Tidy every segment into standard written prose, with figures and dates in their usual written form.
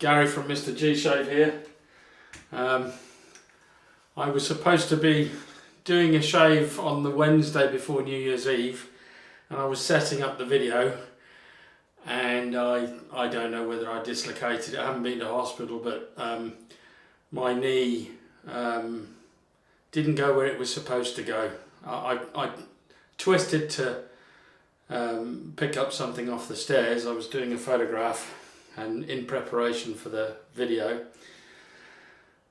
Gary from mrgshave here. I was supposed to be doing a shave on the Wednesday before New Year's Eve, and I was setting up the video, and I don't know whether I dislocated it. I haven't been to hospital, but my knee didn't go where it was supposed to go. I twisted to pick up something off the stairs. I was doing a photograph and in preparation for the video,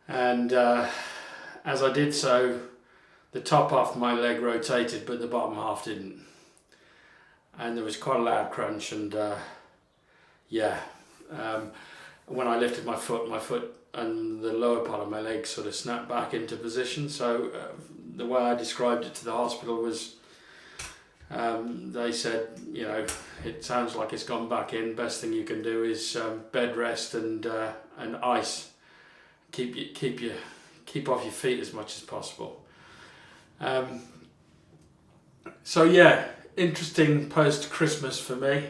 and as I did so, the top half of my leg rotated but the bottom half didn't, and there was quite a loud crunch, and when I lifted my foot and the lower part of my leg sort of snapped back into position. So the way I described it to the hospital was, they said, you know, it sounds like it's gone back in. Best thing you can do is bed rest and ice. Keep off your feet as much as possible. So yeah, interesting post Christmas for me.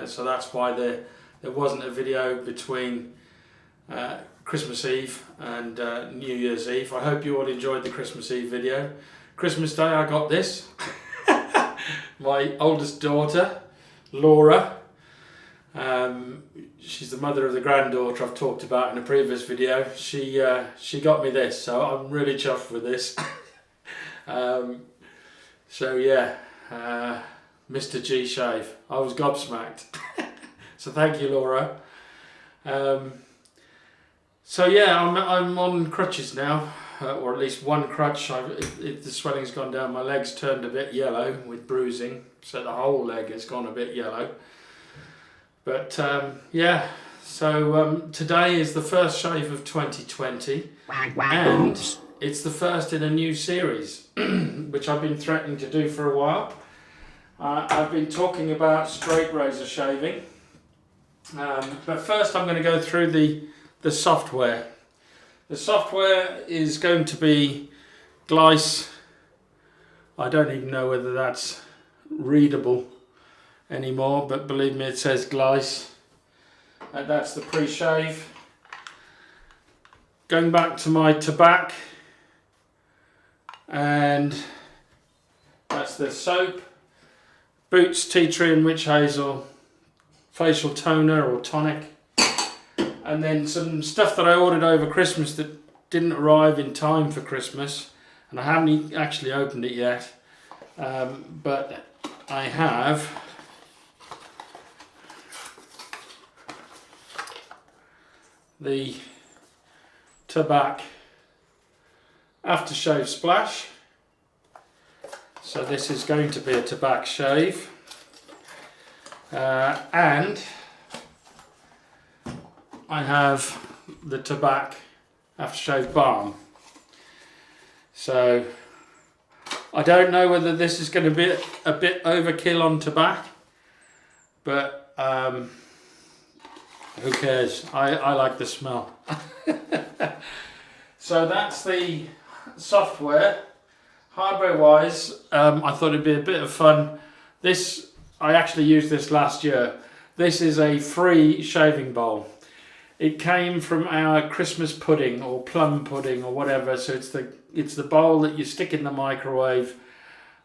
So that's why there wasn't a video between Christmas Eve and New Year's Eve. I hope you all enjoyed the Christmas Eve video. Christmas Day I got this. My oldest daughter, Laura, she's the mother of the granddaughter I've talked about in a previous video. She got me this, so I'm really chuffed with this. So yeah, mrgshave. I was gobsmacked. So thank you, Laura. So yeah, I'm on crutches now, or at least one crutch. The swelling's gone down. My leg's turned a bit yellow with bruising, so the whole leg has gone a bit yellow. But yeah, so today is the first shave of 2020, and it's the first in a new series, which I've been threatening to do for a while. I've been talking about straight razor shaving, but first I'm going to go through the software. The software is going to be Glyce. I don't even know whether that's readable anymore, but believe me, it says Glyce. And that's the pre-shave. Going back to my Tabac, and that's the soap. Boots, tea tree and witch hazel, facial toner or tonic. And then some stuff that I ordered over Christmas that didn't arrive in time for Christmas, and I haven't actually opened it yet, but I have the Tabac aftershave splash. So this is going to be a Tabac shave, and I have the Tabac aftershave balm. So I don't know whether this is going to be a bit overkill on Tabac, but who cares? I like the smell. So that's the software. Hardware wise, I thought it'd be a bit of fun. I actually used this last year. This is a free shaving bowl. It came from our Christmas pudding or plum pudding or whatever. So it's the bowl that you stick in the microwave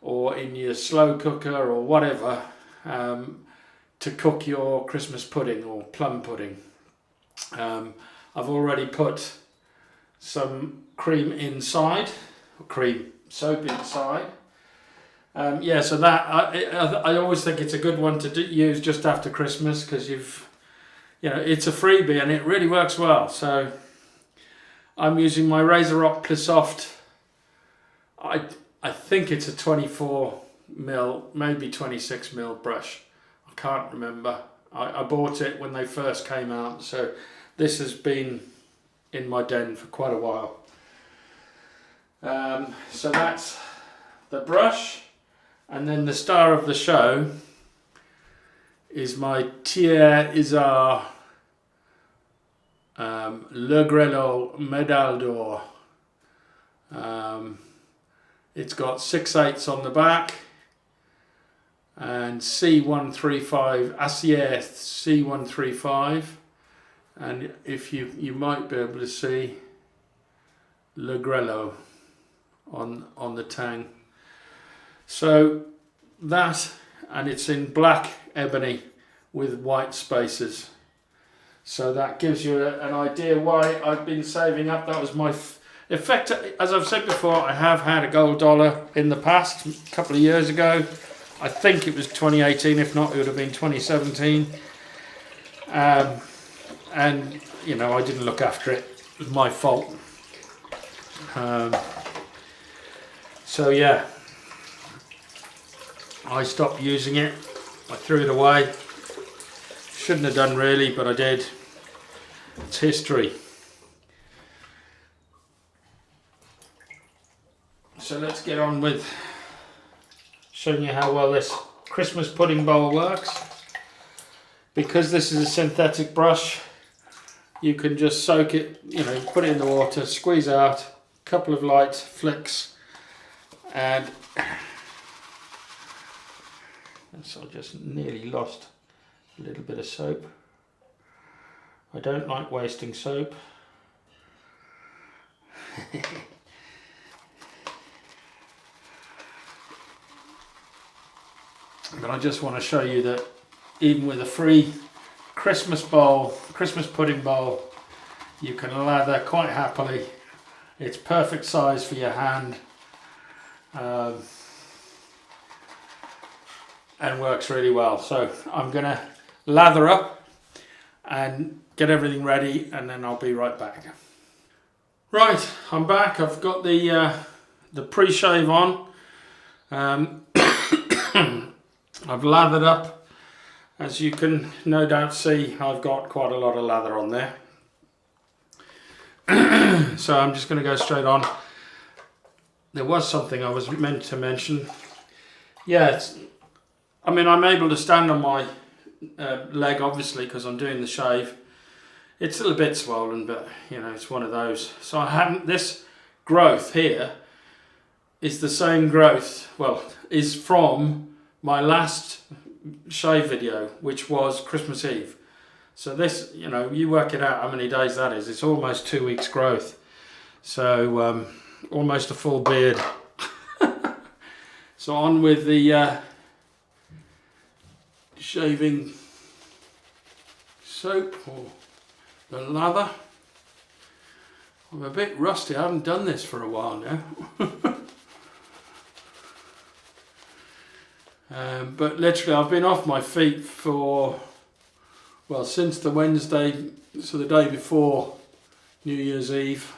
or in your slow cooker or whatever to cook your Christmas pudding or plum pudding. I've already put some cream inside, or cream soap inside. Yeah, so that I always think it's a good one to use just after Christmas, because it's a freebie and it really works well. So I'm using my Razorock Plissoft. I think it's a 24mm, maybe 26mm brush. I can't remember. I bought it when they first came out, so this has been in my den for quite a while. So that's the brush, and then the star of the show is my Thiers Issard Le Grelot Medaille d'Or. It's got 6/8 on the back and C135 Assiette C135 And if you might be able to see Le Grelot on the tang. So that, and it's in black ebony with white spaces. So that gives you an idea why I've been saving up. That was my effect. As I've said before, I have had a gold dollar in the past, a couple of years ago. I think it was 2018, if not it would have been 2017. And you know, I didn't look after it. It was my fault. So yeah, I stopped using it. I threw it away. Shouldn't have done really, but I did. It's history. So let's get on with showing you how well this Christmas pudding bowl works. Because this is a synthetic brush, you can just soak it, you know, put it in the water, squeeze out, a couple of light flicks, and so I just nearly lost a little bit of soap. I don't like wasting soap. But I just want to show you that even with a free Christmas pudding bowl, you can lather quite happily. It's perfect size for your hand, and works really well. So I'm going to lather up and get everything ready, and then I'll be right back. Right, I'm back. I've got the pre-shave on. I've lathered up. As you can no doubt see, I've got quite a lot of lather on there. So I'm just going to go straight on. There was something I was meant to mention. Yeah, I mean, I'm able to stand on my leg, obviously, because I'm doing the shave. It's a little bit swollen, but you know, it's one of those. So I haven't, this growth here is the same growth, well, is from my last shave video, which was Christmas Eve. So this, you know, you work it out how many days that is. It's almost 2 weeks growth. So almost a full beard. So on with the shaving soap or the lather. I'm a bit rusty. I haven't done this for a while now. But literally I've been off my feet for, well, since the Wednesday, so the day before New Year's Eve,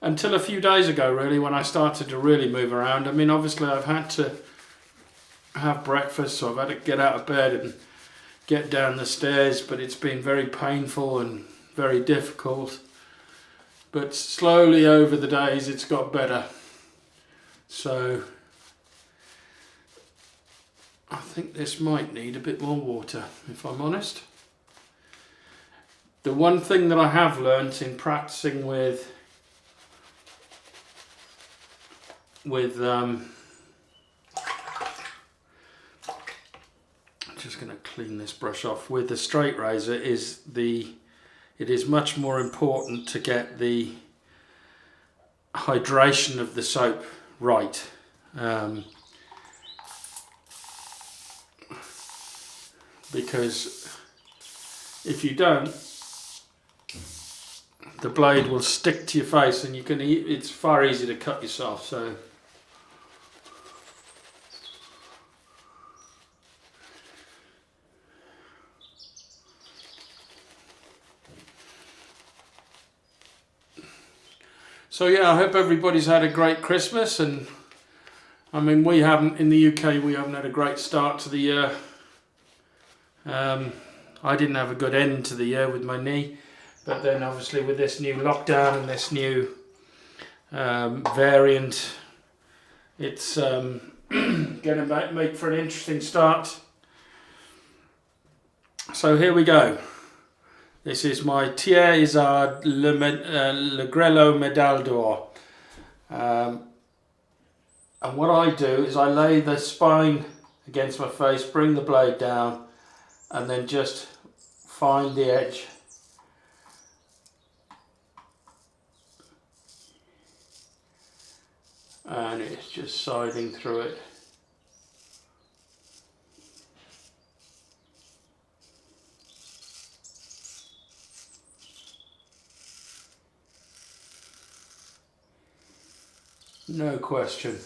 until a few days ago really, when I started to really move around. I mean, obviously I've had to have breakfast, so I've had to get out of bed and get down the stairs, but it's been very painful and very difficult. But slowly over the days it's got better. So I think this might need a bit more water, if I'm honest. The one thing that I have learnt in practicing with I'm just going to clean this brush off with the straight razor, is it is much more important to get the hydration of the soap right. Because if you don't, the blade will stick to your face, and it's far easier to cut yourself. So yeah, I hope everybody's had a great Christmas, and I mean, we haven't, in the UK, we haven't had a great start to the year. I didn't have a good end to the year with my knee, but then obviously with this new lockdown and this new variant, it's going to make for an interesting start. So here we go. This is my Thiers Issard Le Grelot Medaille d'Or. And what I do is I lay the spine against my face, bring the blade down, and then just find the edge and it's just siding through it. No question.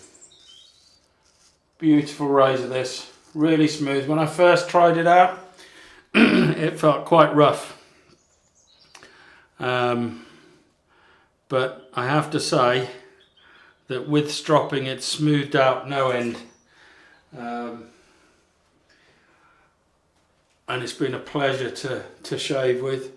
Beautiful razor this, really smooth. When I first tried it out, it felt quite rough. But I have to say that with stropping it's smoothed out no end. And it's been a pleasure to shave with.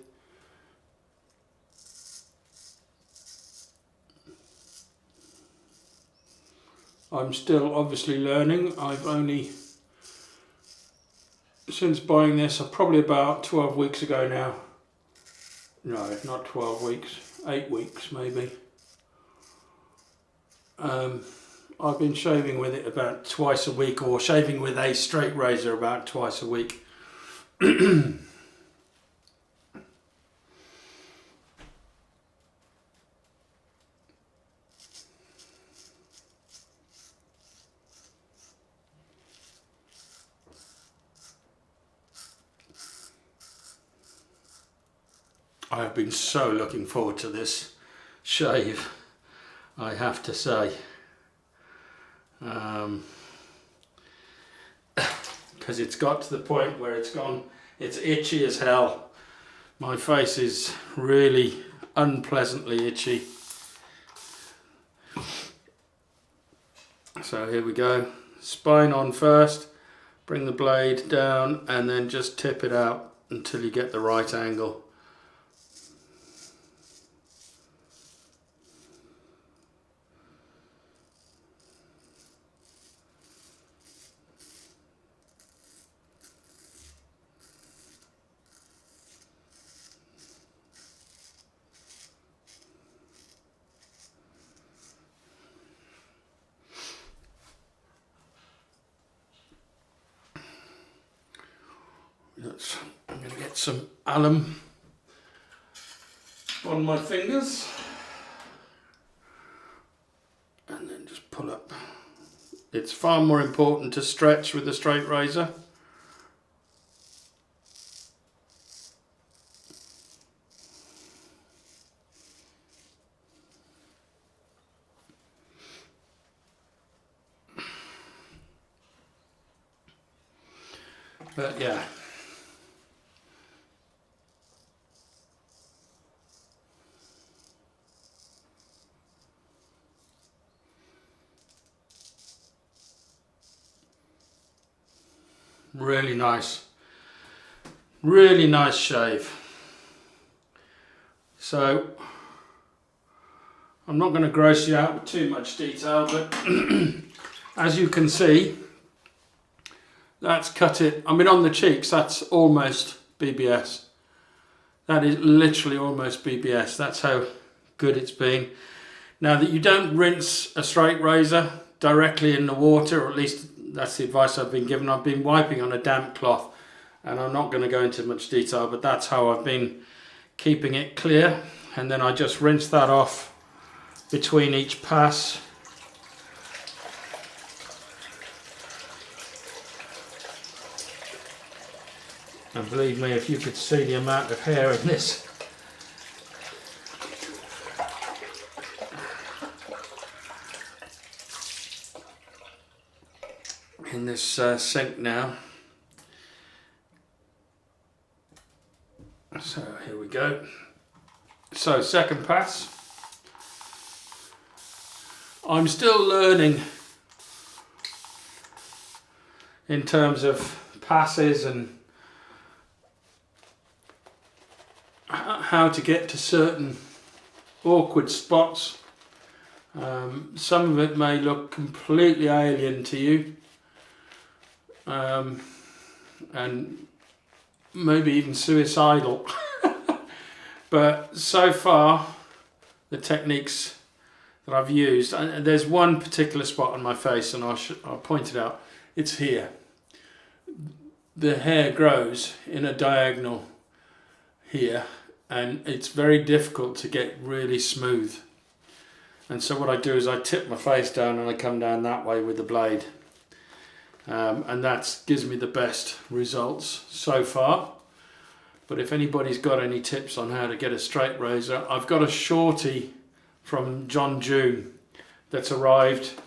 I'm still obviously learning. I've only, since buying this, probably about 12 weeks ago now. No, not 12 weeks, 8 weeks maybe. I've been shaving with it about twice a week, or shaving with a straight razor about twice a week. I have been so looking forward to this shave, I have to say. Because it's got to the point where it's itchy as hell. My face is really unpleasantly itchy. So here we go. Spine on first, bring the blade down and then just tip it out until you get the right angle. I'm going to get some alum on my fingers and then just pull up. It's far more important to stretch with a straight razor. But yeah. Really nice shave. So I'm not going to gross you out with too much detail, but as you can see, that's cut it. I mean, on the cheeks, that's almost BBS. That is literally almost BBS. That's how good it's been. Now that you don't rinse a straight razor directly in the water, or at least that's the advice I've been given. I've been wiping on a damp cloth, and I'm not going to go into much detail, but that's how I've been keeping it clear. And then I just rinse that off between each pass. And believe me, if you could see the amount of hair in this. In this sink now. So here we go. So second pass. I'm still learning in terms of passes and how to get to certain awkward spots. Some of it may look completely alien to you. And maybe even suicidal. But so far, the techniques that I've used, and there's one particular spot on my face, and I'll point it out. It's here. The hair grows in a diagonal here, and it's very difficult to get really smooth. And so what I do is I tip my face down and I come down that way with the blade. And that gives me the best results so far. But if anybody's got any tips on how to get a straight razor, I've got a shorty from John June that's arrived,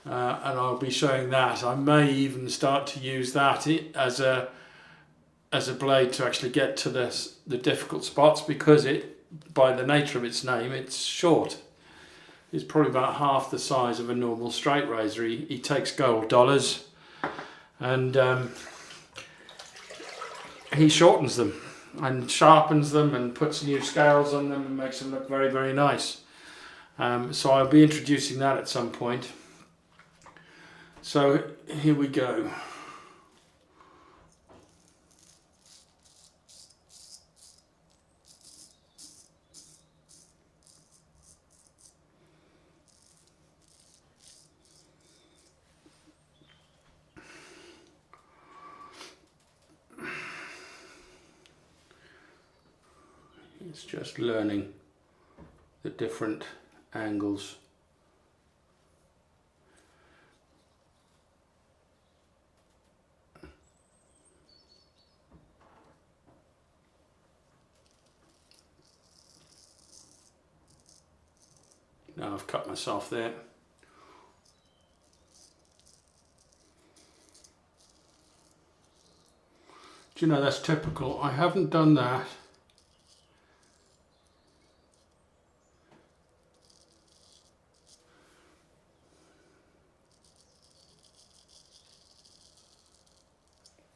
and I'll be showing that. I may even start to use that as a blade to actually get to the difficult spots, because it, by the nature of its name, it's short. It's probably about half the size of a normal straight razor. He takes gold dollars and he shortens them and sharpens them and puts new scales on them and makes them look very, very nice. So I'll be introducing that at some point. So here we go. It's just learning the different angles. Now I've cut myself there. Do you know, that's typical. I haven't done that.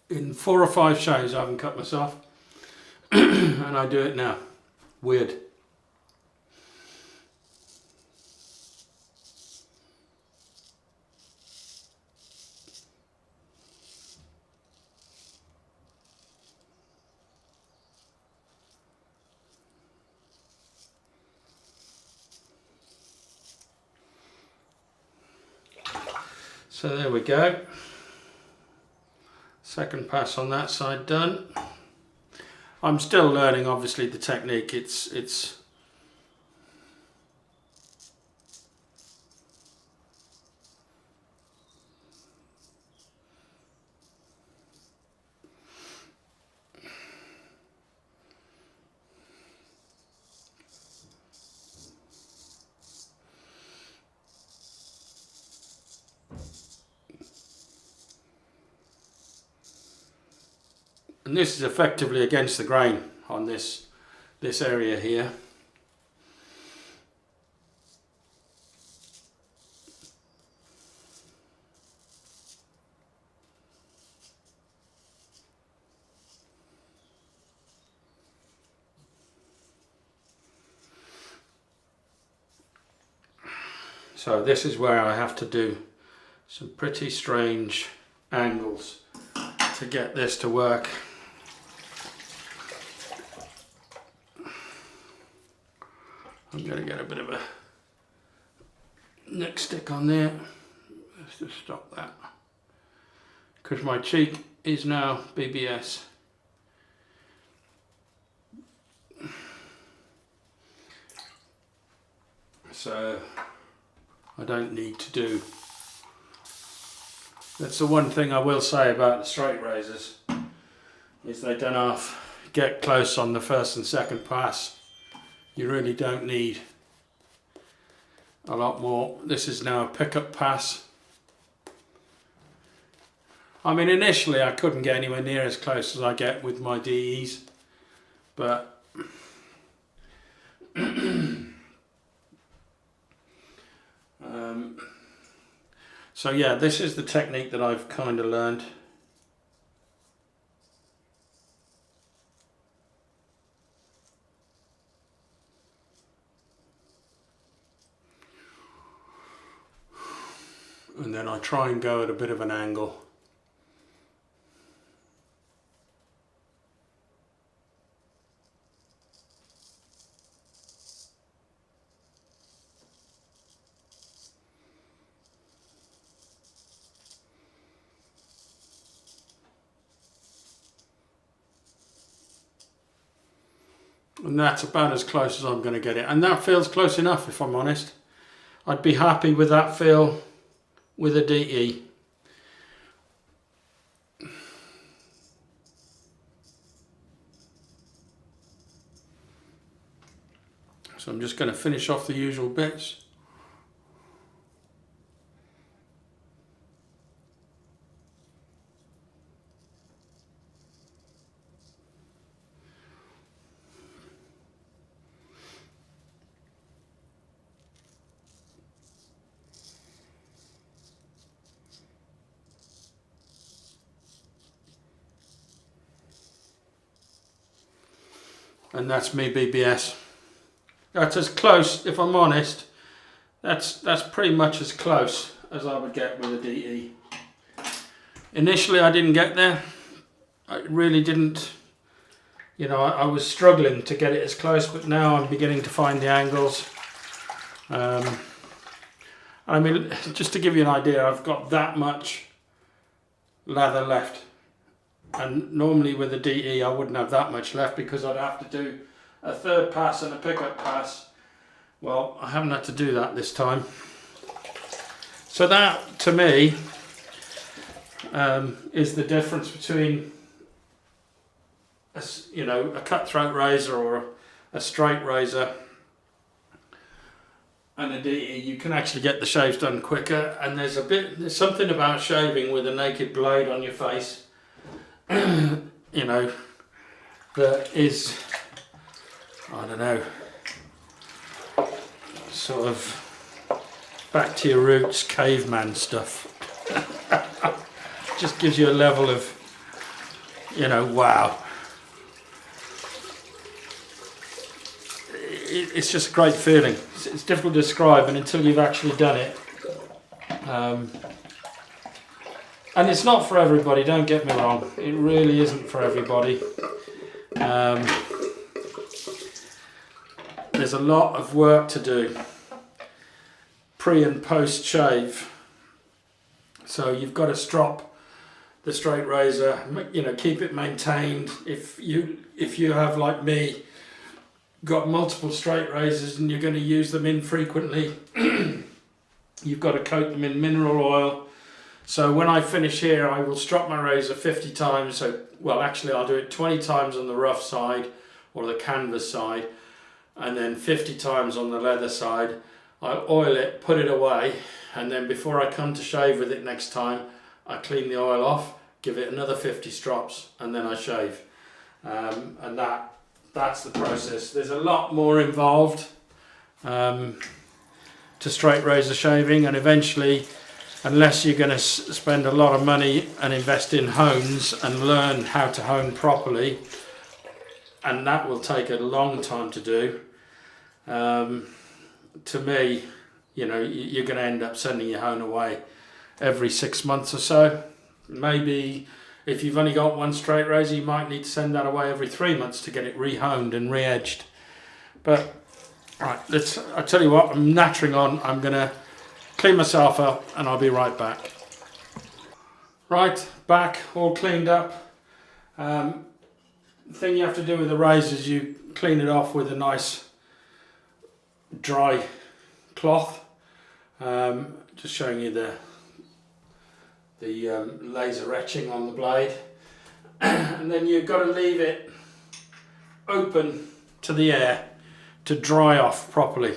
In 4 or 5 shaves I haven't cut myself. And I do it now. Weird. So there we go. Second pass on that side done. I'm still learning, obviously, the technique. It's and this is effectively against the grain on this area here. So this is where I have to do some pretty strange angles to get this to work. I'm going to get a bit of a neck stick on there. Let's just stop that, because my cheek is now BBS. So I don't need to do. That's the one thing I will say about the straight razors, is they don't half get close on the first and second pass. You really don't need a lot more. This is now a pickup pass. I mean, initially I couldn't get anywhere near as close as I get with my DEs, but so yeah, this is the technique that I've kind of learned. And then I try and go at a bit of an angle. And that's about as close as I'm going to get it. And that feels close enough, if I'm honest. I'd be happy with that feel with a DE. So I'm just going to finish off the usual bits. And that's me BBS. That's as close, if I'm honest, that's pretty much as close as I would get with a DE. Initially I didn't get there. I really didn't, you know, I was struggling to get it as close, but now I'm beginning to find the angles. I mean, just to give you an idea, I've got that much lather left. And normally with a DE I wouldn't have that much left because I'd have to do a third pass and a pickup pass. Well, I haven't had to do that this time. So that, to me, is the difference between a cutthroat razor or a straight razor and a DE. You can actually get the shaves done quicker, and there's something about shaving with a naked blade on your face you know, that is, I don't know, sort of back to your roots caveman stuff. Just gives you a level of, you know, wow. It's just a great feeling. It's difficult to describe, and until you've actually done it. And it's not for everybody, don't get me wrong. It really isn't for everybody. There's a lot of work to do, pre and post shave. So you've got to strop the straight razor, you know, keep it maintained. If you have, like me, got multiple straight razors and you're going to use them infrequently, you've got to coat them in mineral oil. So when I finish here, I will strop my razor 50 times. So, well, actually I'll do it 20 times on the rough side or the canvas side, and then 50 times on the leather side. I'll oil it, put it away, and then before I come to shave with it next time, I clean the oil off, give it another 50 strops, and then I shave. And that's the process. There's a lot more involved to straight razor shaving, and eventually, unless you're going to spend a lot of money and invest in hones and learn how to hone properly, and that will take a long time to do, to me, you know, you're going to end up sending your hone away every 6 months or so. Maybe if you've only got one straight razor, you might need to send that away every 3 months to get it re-honed and re-edged. But right, I tell you what, I'm nattering on. I'm going to clean myself up and I'll be right back. Right, back, all cleaned up. The thing you have to do with the razor is you clean it off with a nice dry cloth. Just showing you the laser etching on the blade. And then you've got to leave it open to the air to dry off properly.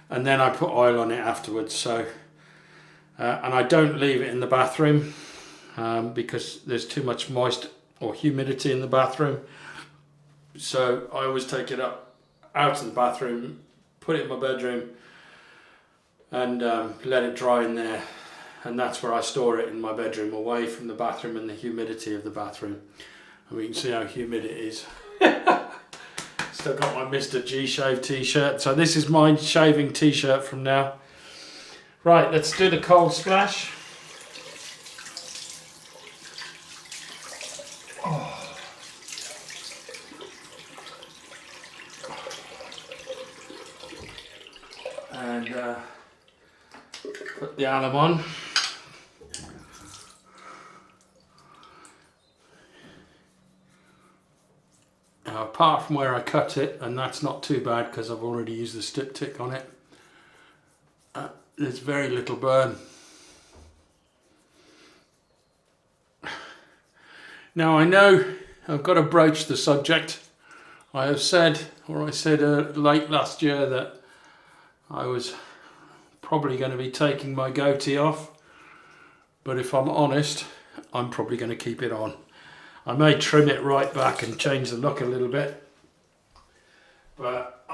And then I put oil on it afterwards. So, and I don't leave it in the bathroom because there's too much moist or humidity in the bathroom. So I always take it up out of the bathroom, put it in my bedroom, and let it dry in there. And that's where I store it, in my bedroom, away from the bathroom and the humidity of the bathroom. And we can see how humid it is. Still got my Mr. G Shave t-shirt. So this is my shaving t-shirt from now. Right, let's do the cold splash. Oh. And put the alum on. I'll apart from where I cut it, and that's not too bad because I've already used the styptic on it, there's very little burn. Now I know I've got to broach the subject. I have said, or I said late last year, that I was probably going to be taking my goatee off, but if I'm honest, I'm probably going to keep it on. I may trim it right back and change the look a little bit, but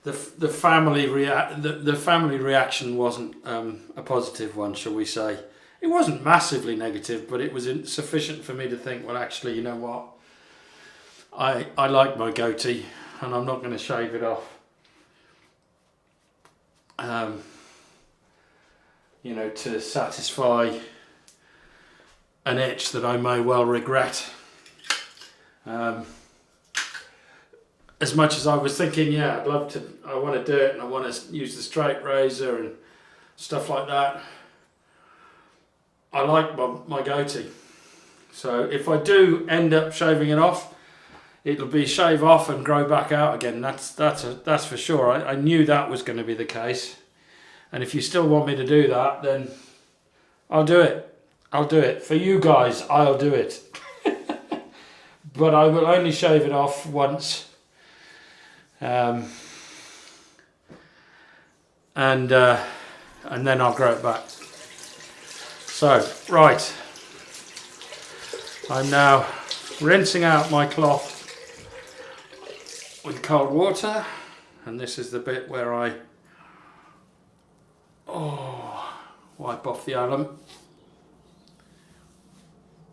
the family reaction wasn't a positive one, shall we say. It wasn't massively negative, but it was sufficient for me to think, well, actually, you know what? I like my goatee, and I'm not going to shave it off. You know, to satisfy an itch that I may well regret. As much as I was thinking, yeah, I want to do it, and I want to use the straight razor and stuff like that, I like my goatee. So if I do end up shaving it off, it'll be shave off and grow back out again. That's for sure. I knew that was going to be the case. And if you still want me to do that, then I'll do it. I'll do it. For you guys, I'll do it. But I will only shave it off once. And then I'll grow it back. So, right. I'm now rinsing out my cloth with cold water. And this is the bit where I wipe off the alum.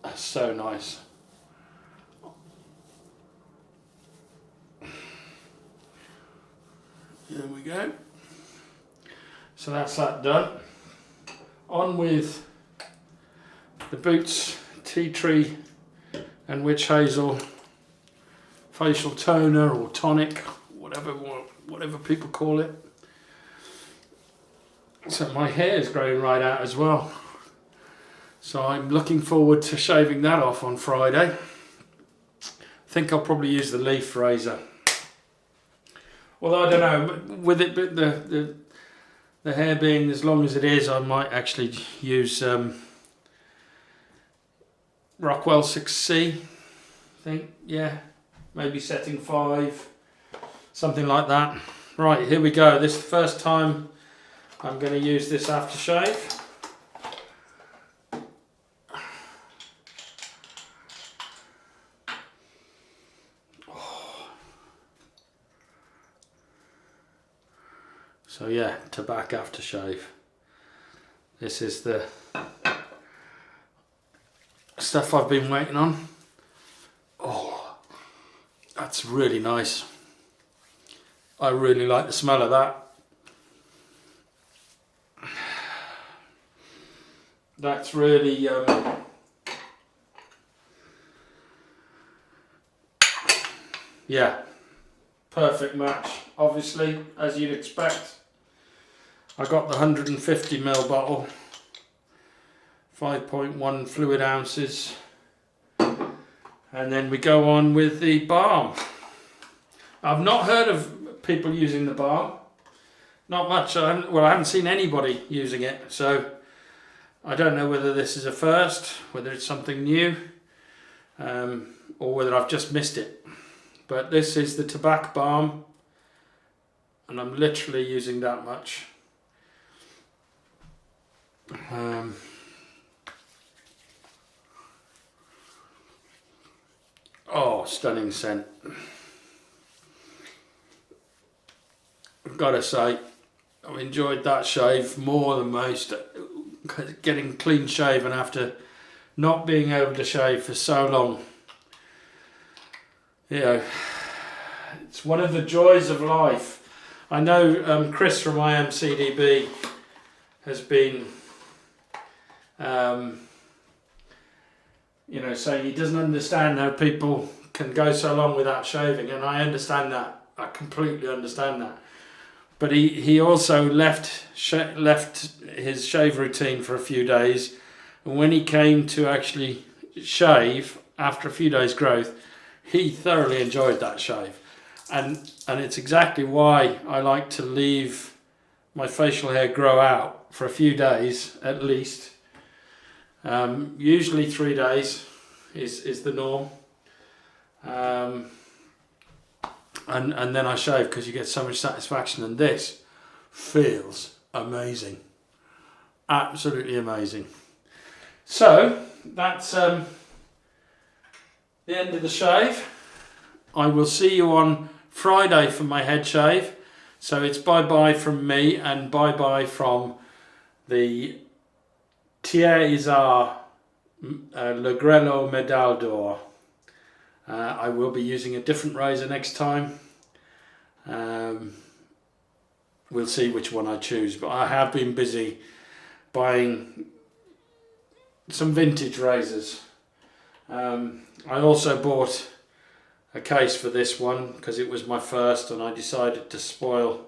That's so nice. There we go. So that's that done. On with the Boots Tea Tree and Witch Hazel facial toner or tonic, whatever people call it. So my hair is growing right out as well. So I'm looking forward to shaving that off on Friday. I think I'll probably use the leaf razor. Well, I don't know, with it, the hair being as long as it is, I might actually use Rockwell 6C, I think, yeah, maybe setting 5, something like that. Right, here we go. This is the first time I'm going to use this aftershave. So yeah, Tabac aftershave. This is the stuff I've been waiting on. Oh, that's really nice. I really like the smell of that. That's really yeah, perfect match, obviously, as you'd expect. I got the 150ml bottle, 5.1 fluid ounces, and then we go on with the Balm. I've not heard of people using the Balm, not much. I haven't seen anybody using it, so I don't know whether this is a first, whether it's something new, or whether I've just missed it. But this is the Tabac Balm, and I'm literally using that much. Oh, stunning scent. I've got to say, I've enjoyed that shave more than most. Getting clean shaven after not being able to shave for so long. You know, it's one of the joys of life. I know Chris from IMCDB has been you know, saying he doesn't understand how people can go so long without shaving, and I understand that. I completely understand that. But he also left his shave routine for a few days, and when he came to actually shave after a few days growth, he thoroughly enjoyed that shave. And it's exactly why I like to leave my facial hair grow out for a few days at least. Usually 3 days is the norm. And then I shave because you get so much satisfaction, and this feels amazing. Absolutely amazing. So that's the end of the shave. I will see you on Friday for my head shave. So it's bye-bye from me and bye-bye from the Thiers Issard Le Grelot Medaille d'Or. I will be using a different razor next time. We'll see which one I choose, but I have been busy buying some vintage razors. I also bought a case for this one because it was my first and I decided to spoil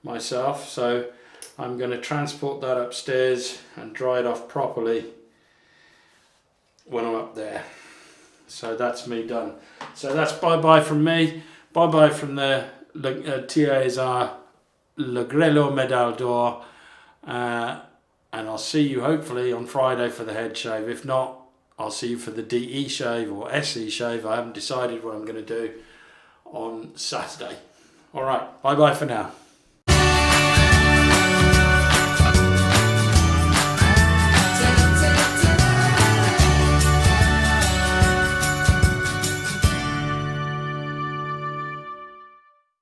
myself, so I'm going to transport that upstairs and dry it off properly when I'm up there. So that's me done. So that's bye-bye from me, bye-bye from the Thiers Issard Le Grelot Medaille d'Or, and I'll see you hopefully on Friday for the head shave. If not, I'll see you for the DE shave or SE shave. I haven't decided what I'm going to do on Saturday. Alright, bye bye for now.